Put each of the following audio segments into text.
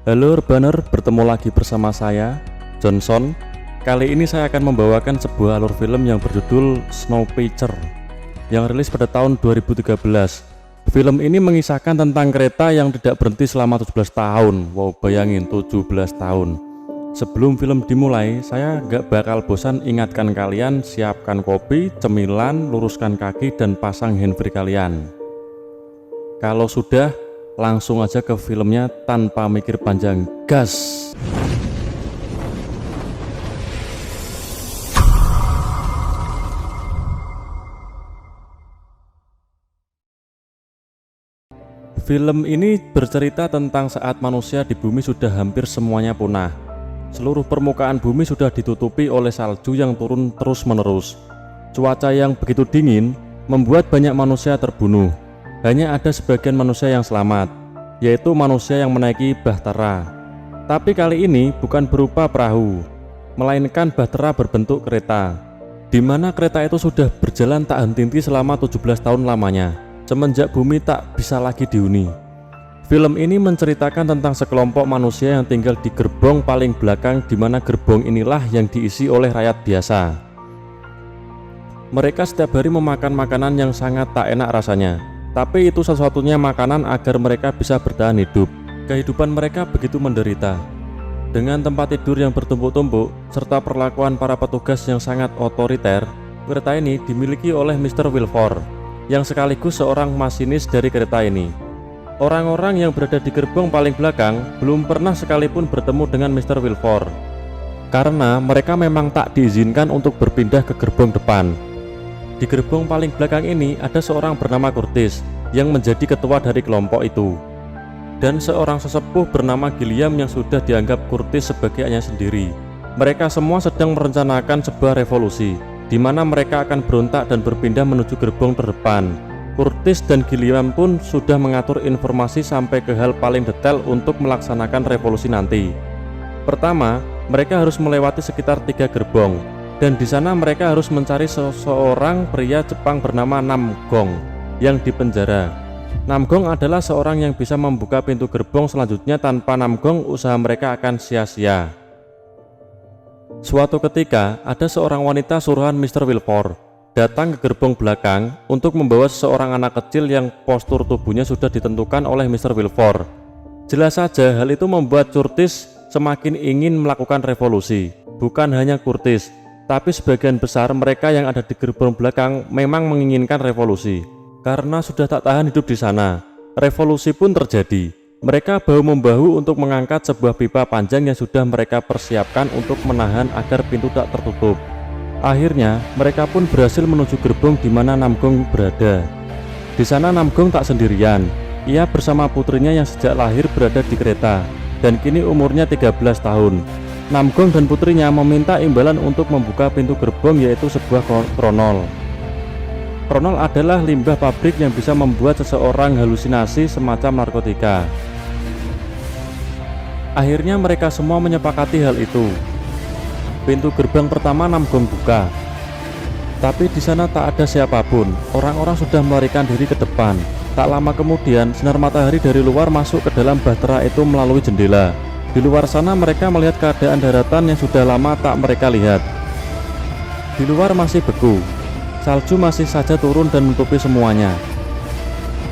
Halo Urbaner, bertemu lagi bersama saya, Johnson. Kali ini saya akan membawakan sebuah alur film yang berjudul Snowpiercer yang rilis pada tahun 2013. Film ini mengisahkan tentang kereta yang tidak berhenti selama 17 tahun. Wow, bayangin 17 tahun. Sebelum film dimulai, saya gak bakal bosan ingatkan kalian, siapkan kopi, cemilan, luruskan kaki, dan pasang handfree kalian. Kalau sudah, langsung aja ke filmnya tanpa mikir panjang, gas! Film ini bercerita tentang saat manusia di bumi sudah hampir semuanya punah. Seluruh permukaan bumi sudah ditutupi oleh salju yang turun terus-menerus. Cuaca yang begitu dingin membuat banyak manusia terbunuh. Hanya ada sebagian manusia yang selamat, yaitu manusia yang menaiki bahtera. Tapi kali ini bukan berupa perahu, melainkan bahtera berbentuk kereta, di mana kereta itu sudah berjalan tak henti-henti selama 17 tahun lamanya, semenjak bumi tak bisa lagi dihuni. Film ini menceritakan tentang sekelompok manusia yang tinggal di gerbong paling belakang, di mana gerbong inilah yang diisi oleh rakyat biasa. Mereka setiap hari memakan makanan yang sangat tak enak rasanya, tapi itu satu-satunya makanan agar mereka bisa bertahan hidup. Kehidupan mereka begitu menderita, dengan tempat tidur yang bertumpuk-tumpuk serta perlakuan para petugas yang sangat otoriter. Kereta ini dimiliki oleh Mr. Wilford, yang sekaligus seorang masinis dari kereta ini. Orang-orang yang berada di gerbong paling belakang belum pernah sekalipun bertemu dengan Mr. Wilford, karena mereka memang tak diizinkan untuk berpindah ke gerbong depan. Di gerbong paling belakang ini ada seorang bernama Curtis yang menjadi ketua dari kelompok itu, dan seorang sesepuh bernama Gilliam yang sudah dianggap Curtis sebagai ayahnya sendiri. Mereka semua sedang merencanakan sebuah revolusi, di mana mereka akan berontak dan berpindah menuju gerbong terdepan. Curtis dan Gilliam pun sudah mengatur informasi sampai ke hal paling detail untuk melaksanakan revolusi nanti. Pertama, mereka harus melewati sekitar 3 gerbong, dan di sana mereka harus mencari seseorang pria Jepang bernama Namgong yang dipenjara. Namgong adalah seorang yang bisa membuka pintu gerbong selanjutnya. Tanpa Namgong, usaha mereka akan sia-sia. Suatu ketika, ada seorang wanita suruhan Mr. Wilford datang ke gerbong belakang untuk membawa seseorang anak kecil yang postur tubuhnya sudah ditentukan oleh Mr. Wilford. Jelas saja hal itu membuat Curtis semakin ingin melakukan revolusi. Bukan hanya Curtis, tapi sebagian besar mereka yang ada di gerbong belakang memang menginginkan revolusi. Karena sudah tak tahan hidup di sana, revolusi pun terjadi. Mereka bahu-membahu untuk mengangkat sebuah pipa panjang yang sudah mereka persiapkan untuk menahan agar pintu tak tertutup. Akhirnya, mereka pun berhasil menuju gerbong di mana Namgong berada. Di sana Namgong tak sendirian. Ia bersama putrinya yang sejak lahir berada di kereta, dan kini umurnya 13 tahun. Namgong dan putrinya meminta imbalan untuk membuka pintu gerbong, yaitu sebuah kronol. Kronol adalah limbah pabrik yang bisa membuat seseorang halusinasi semacam narkotika. Akhirnya mereka semua menyepakati hal itu. Pintu gerbang pertama Namgong buka, tapi di sana tak ada siapapun. Orang-orang sudah melarikan diri ke depan. Tak lama kemudian, sinar matahari dari luar masuk ke dalam bahtera itu melalui jendela. Di luar sana mereka melihat keadaan daratan yang sudah lama tak mereka lihat. Di luar masih beku, salju masih saja turun dan menutupi semuanya.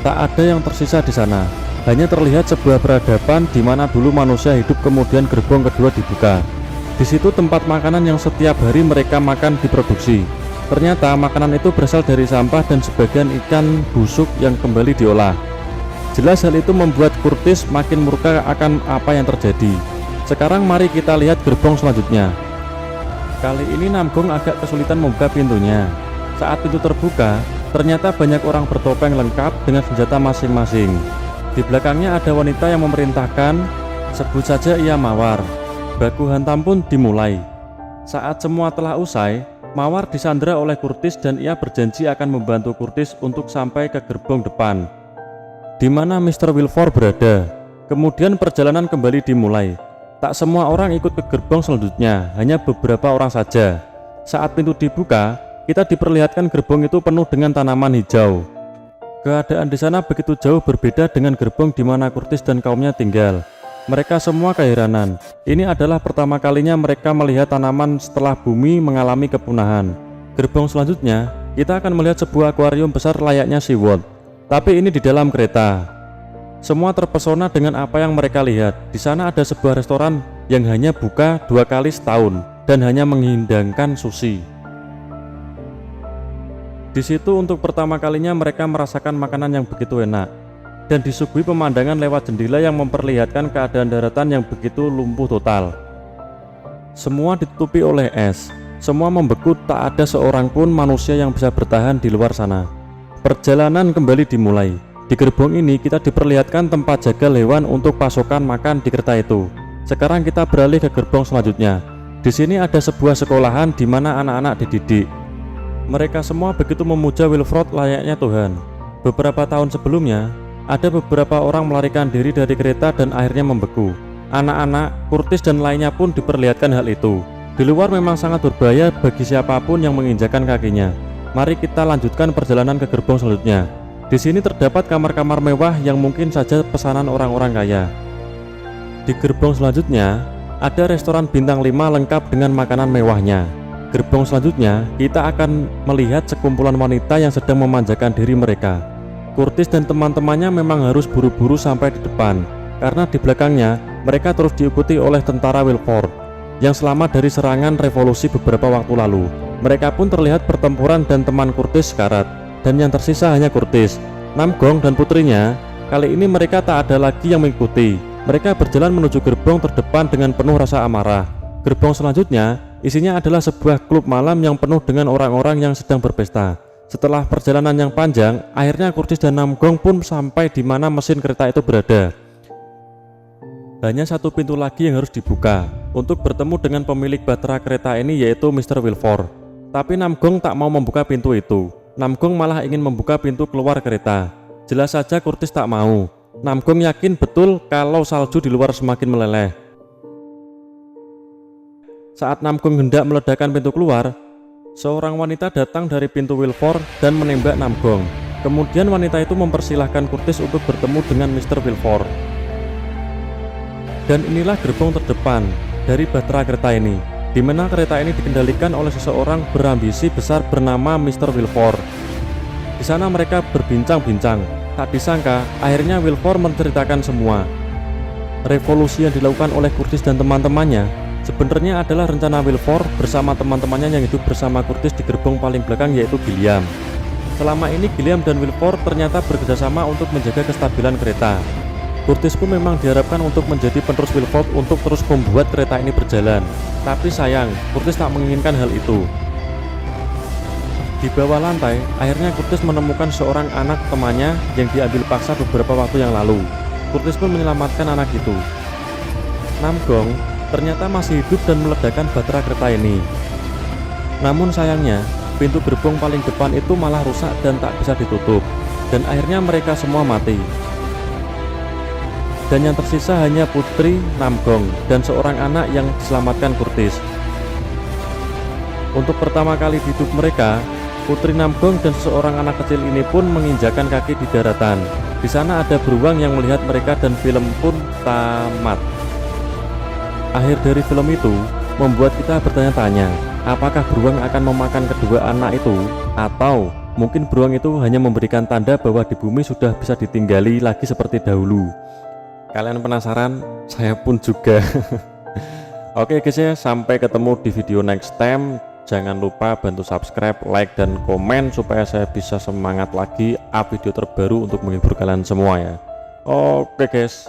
Tak ada yang tersisa di sana. Hanya terlihat sebuah peradaban di mana dulu manusia hidup, kemudian gerbong kedua dibuka. Di situ tempat makanan yang setiap hari mereka makan diproduksi. Ternyata makanan itu berasal dari sampah dan sebagian ikan busuk yang kembali diolah. Jelas hal itu membuat Curtis makin murka akan apa yang terjadi. Sekarang mari kita lihat gerbong selanjutnya. Kali ini Namgong agak kesulitan membuka pintunya. Saat pintu terbuka, ternyata banyak orang bertopeng lengkap dengan senjata masing-masing. Di belakangnya ada wanita yang memerintahkan, sebut saja ia Mawar. Baku hantam pun dimulai. Saat semua telah usai, Mawar disandera oleh Curtis dan ia berjanji akan membantu Curtis untuk sampai ke gerbong depan, di mana Mr. Wilford berada. Kemudian perjalanan kembali dimulai. Tak semua orang ikut ke gerbong selanjutnya, hanya beberapa orang saja. Saat pintu dibuka, kita diperlihatkan gerbong itu penuh dengan tanaman hijau. Keadaan di sana begitu jauh berbeda dengan gerbong di mana Curtis dan kaumnya tinggal. Mereka semua keheranan. Ini adalah pertama kalinya mereka melihat tanaman setelah bumi mengalami kepunahan. Gerbong selanjutnya, kita akan melihat sebuah akuarium besar layaknya SeaWorld, tapi ini di dalam kereta. Semua terpesona dengan apa yang mereka lihat. Di sana ada sebuah restoran yang hanya buka 2 kali setahun dan hanya menghidangkan sushi. Di situ untuk pertama kalinya mereka merasakan makanan yang begitu enak dan disuguhi pemandangan lewat jendela yang memperlihatkan keadaan daratan yang begitu lumpuh total. Semua ditutupi oleh es, semua membeku, tak ada seorang pun manusia yang bisa bertahan di luar sana. Perjalanan kembali dimulai. Di gerbong ini kita diperlihatkan tempat jaga hewan untuk pasokan makan di kereta itu. Sekarang kita beralih ke gerbong selanjutnya. Di sini ada sebuah sekolahan di mana anak-anak dididik. Mereka semua begitu memuja Wilford layaknya Tuhan. Beberapa tahun sebelumnya, ada beberapa orang melarikan diri dari kereta dan akhirnya membeku. Anak-anak, Curtis dan lainnya pun diperlihatkan hal itu. Di luar memang sangat berbahaya bagi siapapun yang menginjakan kakinya. Mari kita lanjutkan perjalanan ke gerbong selanjutnya. Di sini terdapat kamar-kamar mewah yang mungkin saja pesanan orang-orang kaya. Di gerbong selanjutnya, ada restoran bintang 5 lengkap dengan makanan mewahnya. Gerbong selanjutnya, kita akan melihat sekumpulan wanita yang sedang memanjakan diri mereka. Curtis dan teman-temannya memang harus buru-buru sampai di depan, karena di belakangnya mereka terus diikuti oleh tentara Wilford yang selamat dari serangan revolusi beberapa waktu lalu. Mereka pun terlihat pertempuran dan teman Curtis sekarat, dan yang tersisa hanya Curtis, Namgong dan putrinya. Kali ini mereka tak ada lagi yang mengikuti. Mereka berjalan menuju gerbong terdepan dengan penuh rasa amarah. Gerbong selanjutnya isinya adalah sebuah klub malam yang penuh dengan orang-orang yang sedang berpesta. Setelah perjalanan yang panjang, akhirnya Curtis dan Namgong pun sampai di mana mesin kereta itu berada. Hanya satu pintu lagi yang harus dibuka untuk bertemu dengan pemilik bahtera kereta ini, yaitu Mr. Wilford. Tapi Namgong tak mau membuka pintu itu. Namgong malah ingin membuka pintu keluar kereta. Jelas saja Curtis tak mau. Namgong yakin betul kalau salju di luar semakin meleleh. Saat Namgong hendak meledakkan pintu keluar, seorang wanita datang dari pintu Wilford dan menembak Namgong. Kemudian wanita itu mempersilahkan Curtis untuk bertemu dengan Mr. Wilford. Dan inilah gerbong terdepan dari bahtera kereta ini, di mana kereta ini dikendalikan oleh seseorang berambisi besar bernama Mr. Wilford. Di sana mereka berbincang-bincang. Tak disangka, akhirnya Wilford menceritakan semua. Revolusi yang dilakukan oleh Curtis dan teman-temannya sebenarnya adalah rencana Wilford bersama teman-temannya yang hidup bersama Curtis di gerbong paling belakang, yaitu Gilliam. Selama ini Gilliam dan Wilford ternyata bekerjasama untuk menjaga kestabilan kereta. Curtis pun memang diharapkan untuk menjadi penerus Wilford untuk terus membuat kereta ini berjalan. Tapi sayang, Curtis tak menginginkan hal itu. Di bawah lantai, akhirnya Curtis menemukan seorang anak temannya yang diambil paksa beberapa waktu yang lalu. Curtis pun menyelamatkan anak itu. Namgong ternyata masih hidup dan meledakkan bahtera kereta ini. Namun sayangnya, pintu gerbong paling depan itu malah rusak dan tak bisa ditutup, dan akhirnya mereka semua mati. Dan yang tersisa hanya putri Namgong dan seorang anak yang diselamatkan Curtis. Untuk pertama kali di hidup mereka, putri Namgong dan seorang anak kecil ini pun menginjakan kaki di daratan. Di sana ada beruang yang melihat mereka dan film pun tamat. Akhir dari film itu membuat kita bertanya-tanya, apakah beruang akan memakan kedua anak itu, atau mungkin beruang itu hanya memberikan tanda bahwa di bumi sudah bisa ditinggali lagi seperti dahulu. Kalian penasaran? Saya pun juga. Oke guys ya, sampai ketemu di video next time. Jangan lupa bantu subscribe, like, dan komen supaya saya bisa semangat lagi up video terbaru untuk menghibur kalian semua ya. Oke guys.